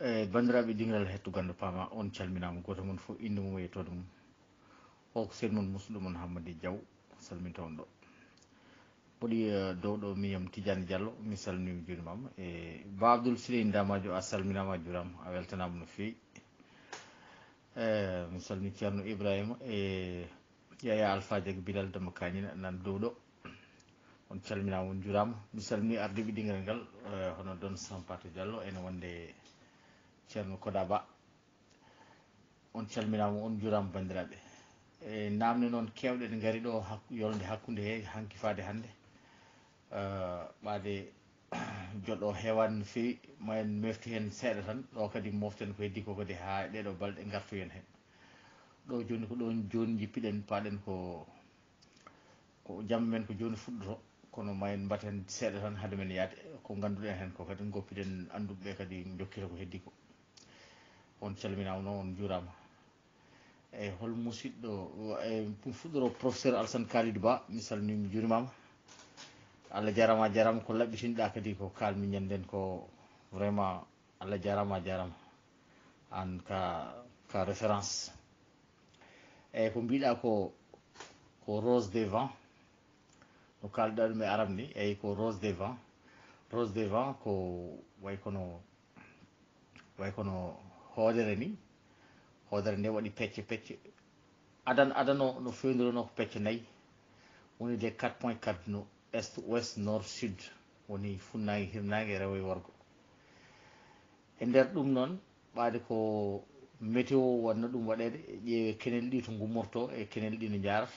bandiraɓe dingal hettugal pama on calminama goto mon fof inde mum e toon mum o ko sen mon musuɗo mon Hammady Diaw salminta on ɗo ɓoɗi dow ɗo miyam Tidiane Diallo mi salminima jurimama e Ba Abdoul Siley Damadio a salminama a jurama a weltanama no fewi mi salmini ceerno Ibrahima e Yaya Alpha Diagne Bilal Dama Kañina nan dow ɗo on calminama on jurama mi salmini ardiɓe ɗingal ngal hono Don Sampato Diallo ene wonde ceerno Koda Ba on calminama on jurama bandiraɓe e namde noon kewɗe ɗe gaari ɗo yolde hakkude he hanki fade hande ɓaade joɗɗo hewani no fewi ma en mefti hen seeɗa tan ɗo kadi moften ko heddi ko kadi ha ɗeɗo balɗe gartoyen hen ɗo joni ko ɗon joni jippiɗen paɗen ko jamma men ko joni fuɗɗoto kono ma en mbatten seeɗa tan haade men yaade ko ganduɗen hen ko kadi goppiɗen anduɓeɓe kadi jokkita ko heddi ko on calminama noon on jurama e hol musidɗo e fuɗɗoro professeur Alassane Kalidou Ba mi salmini mi jurimama Allah jarama a jarama ko laɓɓitinɗa kadi ko kalmi ñanden ko vraiment Allah jarama a jarama an ka référence eyyi ko mbiɗa ko rose des vents no kalɗa ɗum e arab ni eyyi ko rose des vents ko way kono hoodere ni hoodere nde waɗi pecce adano no fewnirono ko pecce nayyi woni des 4 points cardinaux est ouest nord sud woni funnague hirnague rewo e worgo e nder ɗum noon ɓaade ko météo wanno ɗum waɗede ƴeewe kenel ɗi to gummorto e kenel ɗi no jarata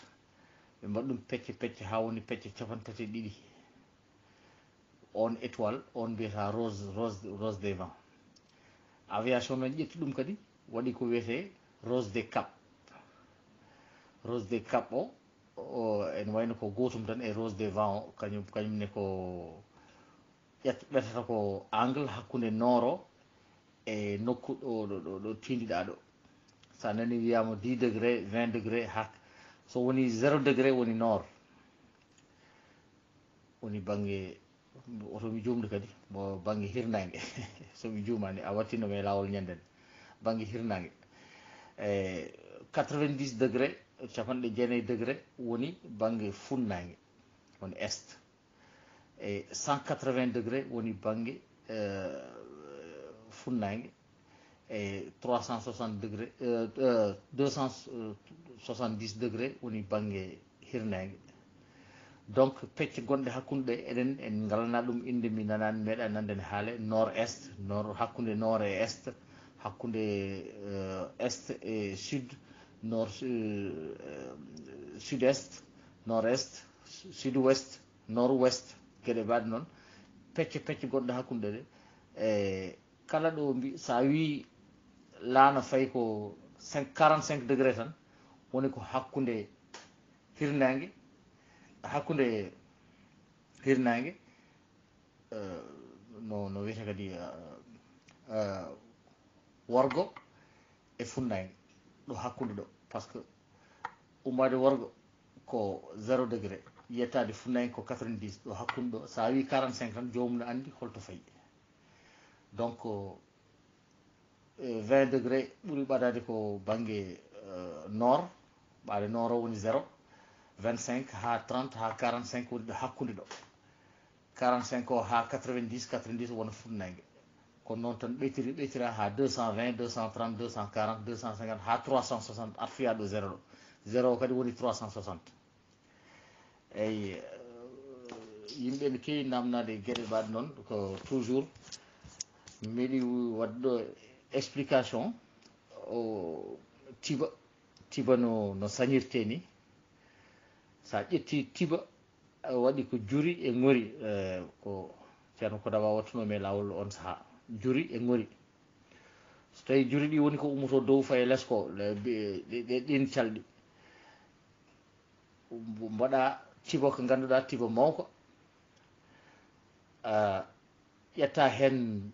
ɓe mbaɗa ɗum pecce ha woni pecce 32 on étoile on mbiyata rose des vents aviation noon ƴetti ɗum kadi waɗi ko wiyete rose des cap o ene wayno ko gotum tan e rose des vents o kañumne ko ɓetata ko angle hakkude nord e nokku ɗo tindiɗa ɗo sa nani wiyama 10 degré 20 degré ha so woni 0 degré woni nord woni banggue otomi jumde kadi mo banggue hirnague somi jumani a wattinomi e lawol ñanden banggue hirnague e 90 degré capanɗe 9 degré woni banggue funnague woni est e 180 degré woni banggue funnague e 360 degré 270 degré woni banggue hirnague donc pecce gonɗe hakkude ɗe eɗen en ngalana ɗum inde mi nanani meeɗa nanden haale nord est hakkude nord e est hakkude est e sud nord sud est nord est sud ouest nord ouest gueɗe mbaɗe noon pecce gonɗe hakkude ɗe e kala ɗo mbi sa wi laana fayi ko 45 degré tan woni ko hakkude hirnague no wiyete kadi worgo e funnague ɗo hakkude ɗo par ce que ummade worgo ko 0 degré yettade funnague ko 90 ɗo hakkude ɗo sa wi 45 tan jomum ne andi holto fayi donc 20 degré ɓuuri ɓadade ko banggue nord ɓaade nord o woni 0 25 ha 30 ha 45 woni ɗo hakkude ɗo 45 o ha 90 wona funnague kono noon tan ɓeytira ha 220 230 240 250 ha 360 arfiya ɗo 0 ɗo 0 o kadi woni 360 eyyi yimɓe ne kewi namnade gueɗe mbaɗe noon ko toujours miɗi wadde ɗo explication o tiba no sañirte ni sa ƴetti tiba waɗi ko juri e ŋori ko ceerno Koda Ba wattunomi e lawol on saaha juri e ŋori so tawi juri ɗi woni ko ummoto dow faye less ko ɗin calɗi mbaɗa tiba ko ganduɗa tiba mawko ƴetta hen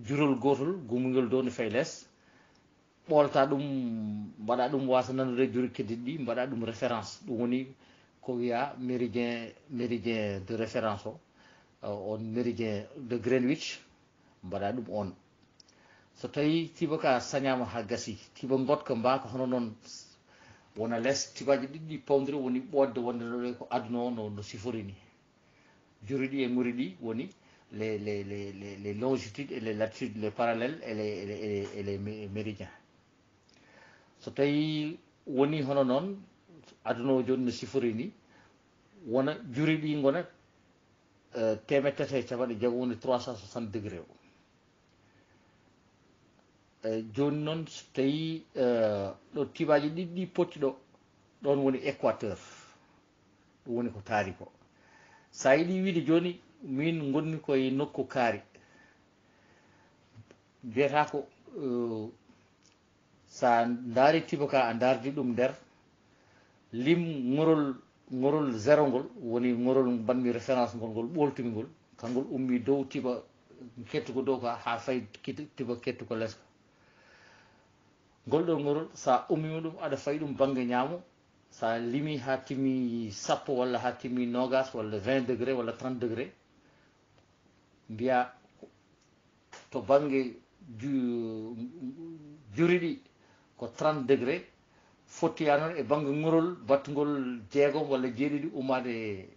jurol gotol gumugol dow ne faye less ɓolta ɗum mbaɗa ɗum wasa nanude juri keddiɗi ɗi mbaɗa ɗum référence ɗum woni ko wiya méridien de référence o on méridien de Greenwich mbaɗa ɗum on so tawi tiba ka sañama ha gasi tiba gotka mbaka hono noon wona less tibaji ɗiɗɗi pawdiri woni ɓodde wonde ɗo ko aduna o no sifori ni juri ɗi e muri ɗi woni les longitudes et les latitudes les parallèles et les méridiens so tawi woni hono noon aduna o joni no sifori ni wona juri ɗi gona temet tati e capanɗe jeegom woni 360 degré o joni noon so tawi ɗo tibaji ɗiɗɗi potti ɗo ɗon woni équateur ɗum woni ko taari ko sa yiɗi wiide joni min gonmi koye nokku kaari mbiyata ko sa daari tiba ka a dardi ɗum nder lim ŋorol zéro ngol woni ŋorol mbanmi référence ngol ɓoltumi ngol kangol ummi dow tiba kettuko dow ka ha fay tiba kettuko leska ngol ɗo ŋorol sa ummima ɗum aɗa fayi ɗum banggue ñaamo sa limi ha timmi sappo walla ha timmi nogas walla 20 degré walla 30 degré mbiya to banggue juri ɗi ko 30 degré fottoya noon e banggue ŋorol battugol jeegom walla jeeɗiɗi ummade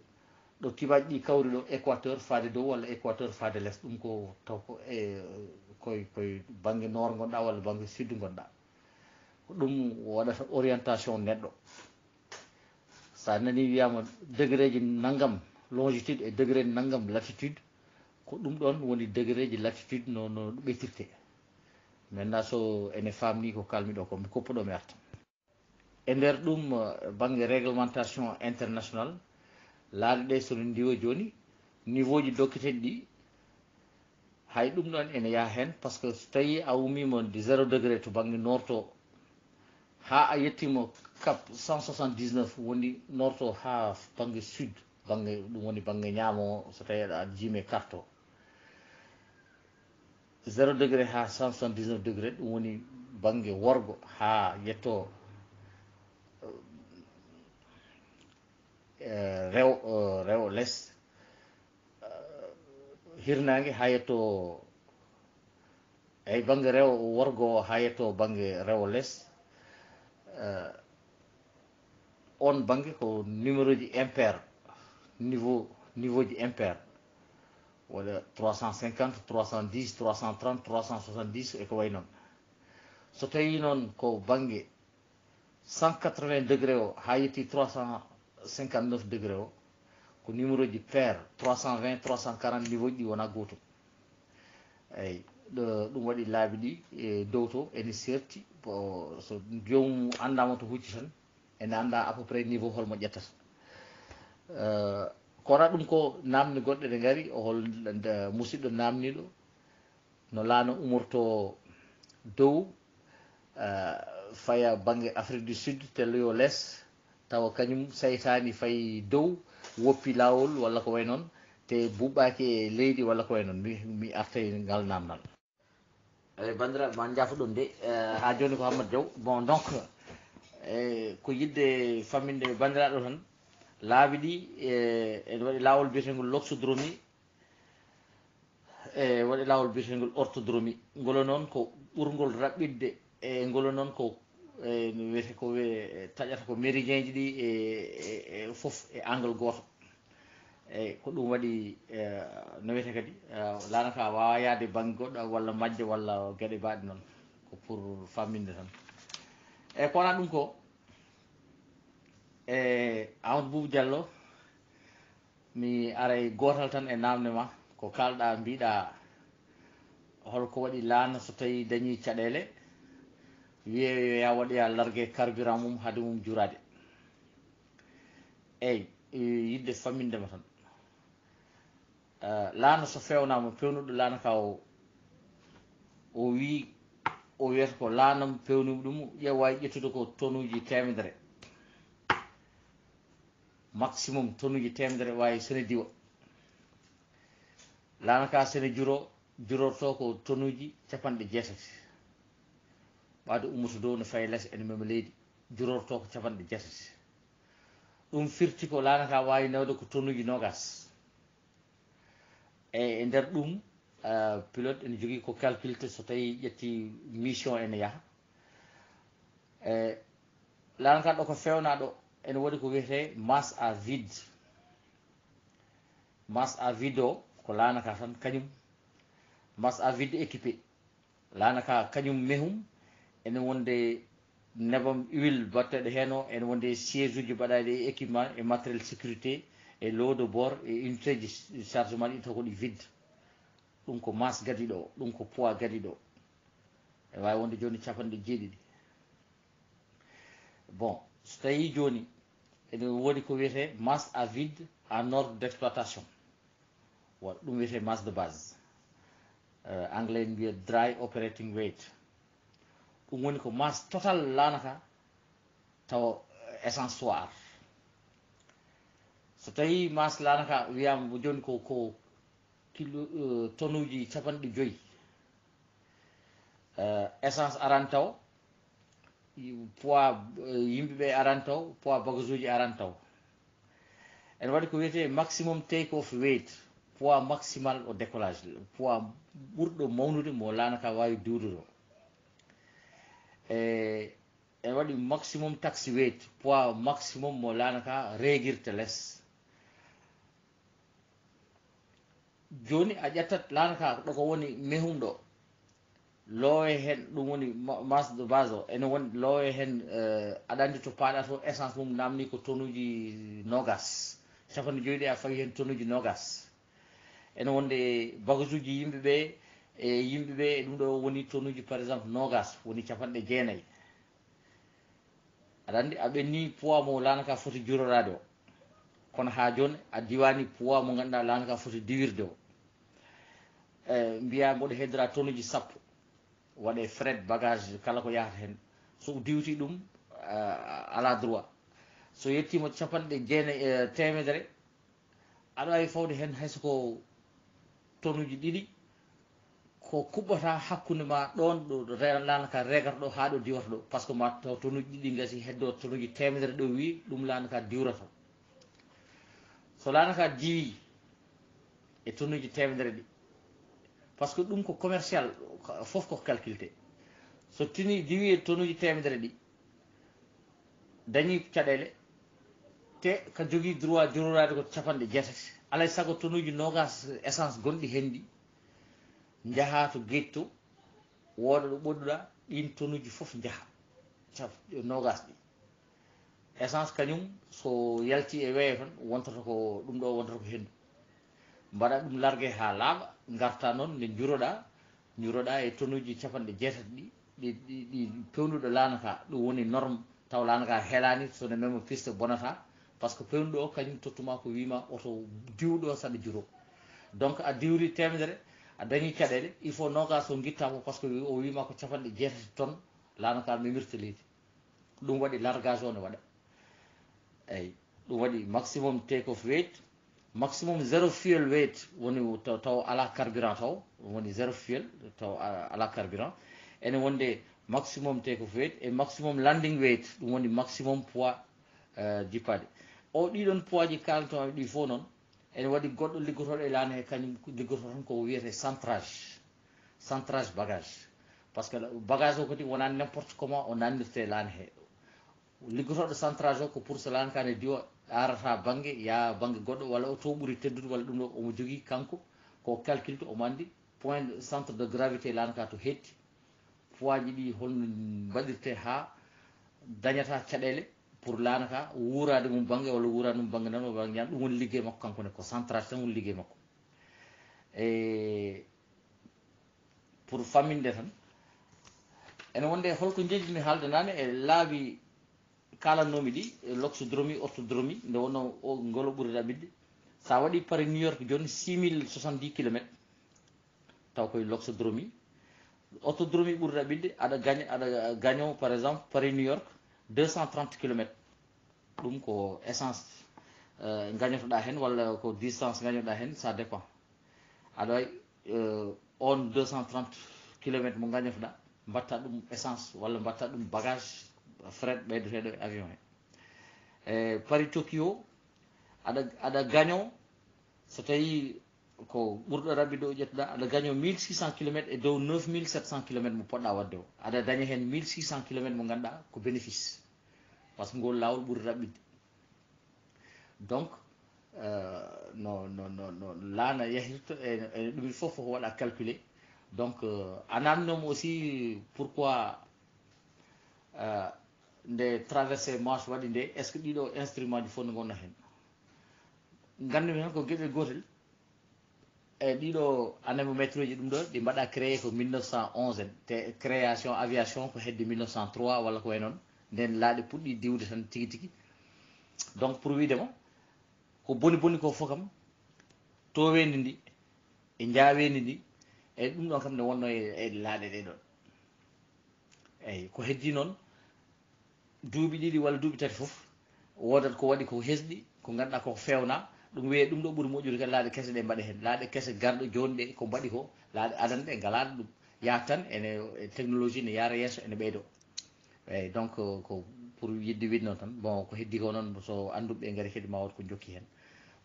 ɗo tibaji ɗi kawri ɗo équateur faade dow walla équateur faade less ɗum ko taw ko koye banggue nord gonɗa walla banggue sud gonɗa ko ɗum waɗata orientation neɗɗo sa nani wiyama degré ji naggam longitude e degré naggam latitude ko ɗum ɗon woni degré ji latitude no ɓetirte maintenant so ene famni ko kalmi ɗo ko mi koppuɗo mi arta e nder ɗum banggue réglementation international laaɗe ɗe sono ndiwa joni niveau ji dokketeɗi ɗi hay ɗum ɗon ene yaha hen par ce que so tawi a ummima de 0 degré to banggue nord to ha a yettima cap 179 woni nord to ha banggue sud banggue ɗum woni banggue ñaamo so tawi aɗa jiime carte o 0 degré ha 179 degré ɗum woni banggue worgo ha yetto rewo less hirnangue ha yetto eyyi banggue rewo worgo ha yetto banggue rewo less on banggue ko numéro ji impair niveau ji impair wala 350 310 330 370 e ko way noon so tawi noon ko banggue 180 degré o ha yetti 359 degré o ko numéro ji pair 320 340 niveau ji ɗi wona gotum eyyi ɗum waɗi laabi ɗi e dow to ene serti so jomum andama to hucci tan ene anda à peu près niveau holmo ƴettata kono ɗum ko namde goɗɗe ɗe gaari hol musidɗo namniɗo no laano umorto dow faya banggue Afrique du Sud telloyo less tawa kañum saytani fayi dow woppi lawol walla ko way noon te buɓɓaki e leydi walla ko way noon mi artay ngal namdal eyyi bandiraɓe ma jaafa ɗum de ha joni ko Hammadou Diaw bon donc ko yidde famminde bandiraɗo tan laabi ɗi ene waɗi lawol biyetengol loxodromie e waɗi lawol biyetengol orthodromie ngolo noon ko ɓurgol raɓɓidde e ngolo noon ko no wiyete ko taƴata ko méridien ji ɗi e foof e angle goto eyyi ko ɗum waɗi no wiyete kadi lanaka wawa yaade banggue goɗɗo walla majje walla gueɗe mbaɗe noon ko pour famminde tan eyyi ko wona ɗum ko Amadou Boubou Diallo mi aray gotal tan e namde ma ko kalɗa mbiɗa holko waɗi laana so tawi dañi caɗele wiye yo ya waɗoya largue carburant mum haade mum jurade eyyi yidde fammindema tan laana so fewnama pewnuɗo laana ka o wi o wiyata ko laanam pewnumi ɗum ƴeewa ƴettude ko tonnes uji temedere maximum tonnes uji temedere wawi sene diwa laana ka sene jurorto ko tonnes uji capanɗe jeetati ɓaade ummoto dow no fayi less ene mema leydi jurorto ko capanɗe jeetati ɗum firti ko laana ka wawi nawde ko tonnes uji nogas e nder ɗum pilote ene jogui ko calculte so tawi ƴetti mission ene yaaha lanaka ɗo ko fewna ɗo ene waɗi ko wiyete masse à vide. Masse à vide o ko lanaka tan kañum masse à vide équipé lanaka kañum mehum ene wonde nebam huile batteɗo hen o ene wonde siège uji mbaɗaɗi e équipement et matériel sécurité et lot de bord et unité de chargement ɗi taw ko ɗi vide ɗum ko masse gadiɗo o ɗum ko poids gadiɗo e wawi wonde joni capanɗe jeeɗiɗi. Bon so tawi joni ene wodi ko wiyete masse à vide en ordre d'exploitation wala ɗum wiyete masse de base anglais en mbiya dry operating weight ɗum woni ko masse total lanaka taw essenceoire. So tawi masse lanaka wiyama joni ko kilo tonne uji capanɗe joyyi essence aran taw poids yimɓeɓe aran taw poids bagage uji aran taw ene waɗi ko wiyete maximum take off weight poids maximal au décollage poids ɓurɗo mawnude mo lanaka wawi duwdude ene waɗi maximum taxi weight poids maximum mo lanaka reguirta less. Joni a ƴettat lanaka ɗo ko woni mehum ɗo loowe hen ɗum woni masse de base o ene woni loowe hen aɗa andi to paɗa to essence mum namni ko tonne uji nogas capanɗe joyyi a fawi hen tonne uji nogas ene wonde bagage uji yimɓeɓe e ɗum ɗo woni tonne uji par exemple nogas woni capanɗe jeenayyi aɗa andi a ɓenni poids mo lanaka foti jurorade o kono ha joni a diwani poids mo ganduɗa lanaka foti diwirde o mbiya mboɗo heddora tonne uji sappo waɗe fret bagage kala ko yahata hen so diwti ɗum ala droit so yettima capanɗe jeenayyi temedere aɗa wawi fawde hen hayso ko tonne uji ɗiɗi ko kuɓɓata hakkude ma ɗon ɗo lanaka regata ɗo ha ɗo diwata ɗo par ce que ma taw tonne uji ɗiɗi gasi heddo tonne uji temedere ɗo wi ɗum lanaka diwrata so lanaka diwi e tonne uji temedere ɗi par ce que ɗum ko commercial foof ko calculté so tini diwi e tonne uji temedere ɗi dañi caɗele te ka jogui droit jurorade ko capanɗe jeetati alay saago tonne uji nogas essence gonɗi hen ɗi jaaha to gueji to wooda ɗo ɓoɗɗuɗa ɗin tonne uji foof jaaha nogas ɗi essence kañum so yalti e weeyo tan wontata ko ɗum ɗo wontata ko hendu mbaɗa ɗum largue ha laaɓa garta noon nde juroɗa e tonne uji capanɗe jeetati ɗi pewnduɗo lanaka ɗum woni norme taw lanaka heelani sone memo piste bonata par ce que pewnduɗo o kañum tottuma ko wima oto diwɗo saɗa juro donc a diwri temedere a dañi caɗele il faut nogas o guittako par ce que o wima ko capanɗe jeetati tonnes lanaka memirta leydi ɗum waɗi largage o ne waɗa eyyi ɗum waɗi maximum take off weight maximum zéro fuel weight woni taw ala carburant taw woni zéro fuel taw ala carburant ene wonde maximum take off weight et maximum landing weight ɗum woni maximum poids jippade o ɗiɗon poids ji kalatoɓe ɗi fof noon ene waɗi goɗɗo liggotoɗo e laana he kañum liggoto tan ko wiyete centrage bagage par ce que bagage o kadi wona n'importe comment o nannirte laana he liggotoɗo centrage o ko pour so laana ka ne diwa arata banggue ya banggue goɗɗo walla o to ɓuuri teddude walla ɗum ɗo omo jogui kanko ko calculte omo andi point centre de gravité laana ka to hetti poids ji ɗi holno mbaɗirte ha dañata caɗele pour laana ka wuurade mum banggue walla wuurade mum banggue nan walla ñan ɗum woni ligguey makko kankone ko centrage tan woni ligguey makko e pour famminde tan ene wonde holko jeejimi haalde nane e laabi kalannomi ɗi loxodromie orthodromie nde wonno o ngolo ɓuri ɗaɓɓidde sa waɗi Paris New York joni 6070 kilomètres taw koye loxodromie orthodromie ɓuri ɗaɓɓidde aɗa gagne par exemple Paris New York 230 kilomètres ɗum ko essence gagnotoɗa hen walla ko distance gagnotoɗa hen ça dépend aɗa wawi on 230 kilomètres mo gagnotoɗa mbatta ɗum essence walla mbatta ɗum bagage fret ɓeydoteɗo e avion he Paris Tokyo aɗa gagno so tawi ko ɓurɗo rabbi ɗo ƴettuɗa aɗa gaño 1600 km e dow 9700 km mo poɗɗa wadde o aɗa daña hen 1600 km mo ganduɗa ko bénéfice par ce que ngol lawol ɓuuri raɓɓide donc no laana yahirta ene ɗumen fof ko waɗa calculé donc a namdinoma aussi pourquoi nde traversé manche waɗi nde est ce que ɗiɗo instrument ji fof no gonno hen gandumi hen ko gueɗel gotel e ɗiɗo anémométre uji ɗum ɗo ɗi mbaɗa créé ko 1911 en te création aviation ko hedde 1903 walla ko way noon nden laaɗe puɗɗi diwde tan tigui tigui donc pour widemo ko boni boni ko fof kam towendi ndi e jawendi ndi eyyi ɗum ɗon kam ne wonno e laaɗe ɗe ɗon eyyi ko heddi noon duuɓi ɗiɗi walla duuɓi tati fof wodat ko waɗi ko hesɗi ko ganduɗa koko fewna ɗum wiye ɗum ɗo ɓuuri moƴƴude kadi laaɗe kese ɗe mbaɗe hen laaɗe kese garɗo joni ɗe ko mbaɗi ko laaɗe adana ɗe galaɗo ɗum yahat tan ene technologie ne yaara yesso ene ɓeydo eyyi donc ko pour yidde wiide noon tan bon ko heddi ko noon so anduɓe gaari kadi ma wot ko jokki hen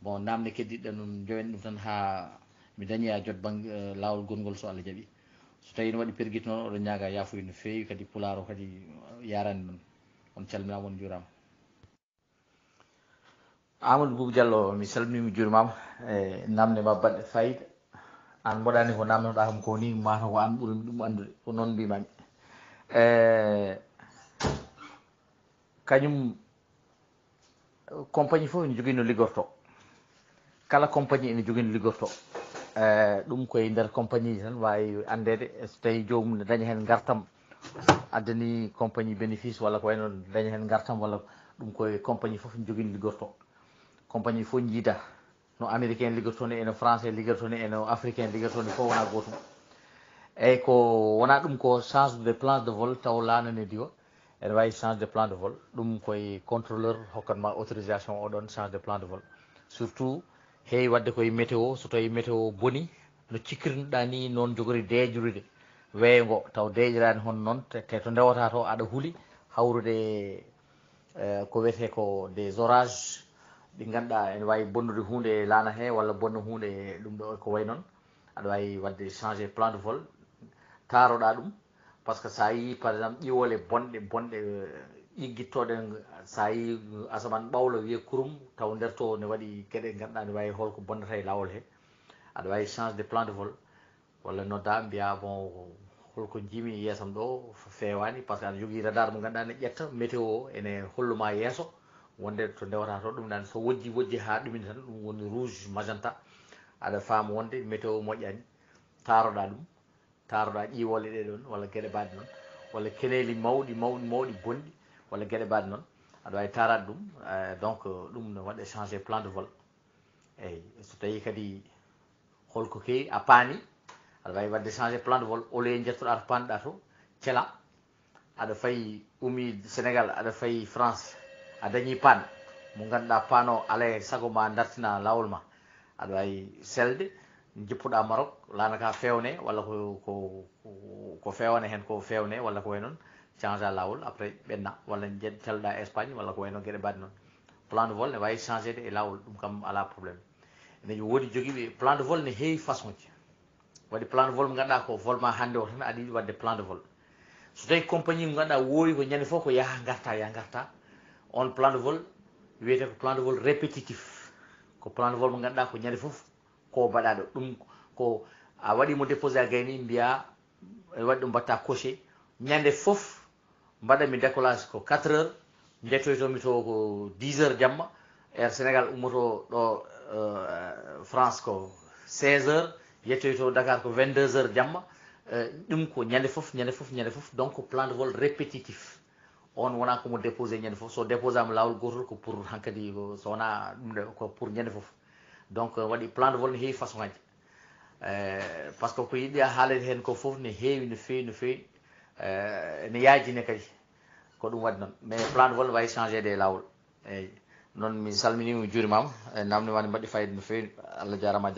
bon namde keddiɗɗe noon jowen ɗum tan ha mi dañi a jot banggue lawol gongol so Allah jaaɓi so tawi ne waɗi perguite noon oɗon ñaaga yafuya no fewi kadi pulaar o kadi yarani noon on calminama on juurama Amadou Boubou Diallo mi salminima juurimama e namde ma baɗɗe fayida an mboɗani ko namdoɗa kam ko ni mataw ko an ɓuurmi ɗum andude ko noon mbimami kañum compagnie fof ene jogui no liggorto kala compagnie ene jogui no liggorto ɗum koye nder compagnie ji tan wawi andede so tawi jomum ne daña hen gartam addani compagnie bénéfice walla ko way noon daña hen gartam walla ɗum koye compagnie fof ne jogui no liggorto compagnie fof jiida no américain liggorto ni eno français liggorto ni eno africain liggorto ni fof wona gotum eyyi ko wona ɗum ko change de plan de vol taw laanane diwa ene wawi change de plan de vol ɗum koye contrôleur hokkatma autorisation oɗon change de plan de vol surtout heewi wadde koye météo so tawi météo boni no cikkirinoɗa ni noon jogori deejurude weeyo ngo taw deeƴirani hono noon te to ndewata to aɗa huuli hawrude ko wiyete ko des orages ɗi ganduɗa ene wawi bonnude hunde laana he walla bonna hunde ɗum ɗo ko way noon aɗa wawi wadde changé plan de vol taaroɗa ɗum par ce que sa yi par exemple ƴiwole bonɗe ƴiggittoɗe sa yi asaman ɓawlo wiye kurum taw nder to ne waɗi gueɗe ganduɗa ne wawi holko bonnata e lawol he aɗa wawi change de plan de vol walla nodda mbiya bon holko jiimi yeesam ɗo fewani par ce que aɗa jogui radar mo ganduɗa ne ƴetta météo ene holluma yeeso wonde to ndewata to ɗum ɗan so wojji ha ɗumini tan ɗum woni rouge magenta aɗa faama wonde météo moƴƴani taaroɗa ƴiwole ɗe ɗon walla gueɗe mbaɗe noon walla keneeli mawɗi bonɗi walla gueɗe mbaɗe noon aɗa wawi tarade ɗum donc ɗum ne waɗe changé plan de vol eyyi so tawi kadi holko kewi a paani aɗa wawi wadde changé plan de vol au lieu jettoɗa to panɗa to ceela aɗa fayi ummi Sénégal aɗa fayi France a dañi panne mo ganduɗa paano ala sago ma dartina lawol ma aɗa wawi selde jippuɗa Maroc lanaka fewne walla ko fewane hen ko fewne walla ko way noon change a lawol après ɓenna walla calɗa Espagne walla ko way noon gueɗe mbaɗe noon plan de vol ne wawi changé de e lawol ɗum kam ala probléme ene woodi joguiɓe plan de vol ne heewi façon ji waɗi plan de vol mo ganduɗa ko vol ma hande o tan aɗa yiiɗi wadde plan de vol so tawi compagnie mo ganduɗa wowi ko ñande fof ko ya garta on plan de vol wiyete ko plan de vol répétitif ko plan de vol mo ganduɗa ko ñande fof ko mbaɗaɗo ɗum ko a waɗimo déposé a gayni mbiya waɗi ɗum mbatta coché ñande fof mbaɗanmi décollage ko 4 heures jettoytomi to ko 10 heures jamma air sénégal ummoto ɗo France ko 16 heures yettoyto Dakar ko 22 heures jamma ɗum ko ñande fof donc plan de vol répétitif on wona komo déposé ñande fof so déposé am lawol gotol ko pour hankkadi so wona ɗum ko pour ñande fof donc waɗi plan de vol ne heewi façon aji par ce que ko yiɗi a haalede hen ko foof ne heewi no fewi ne yaajine kadi ko ɗum waɗi noon mais plan de vol ne wawi changé de lawol eyyi noon mi salminima mi juurimama namdema ne mbaɗi fayida no fewi Allah jarama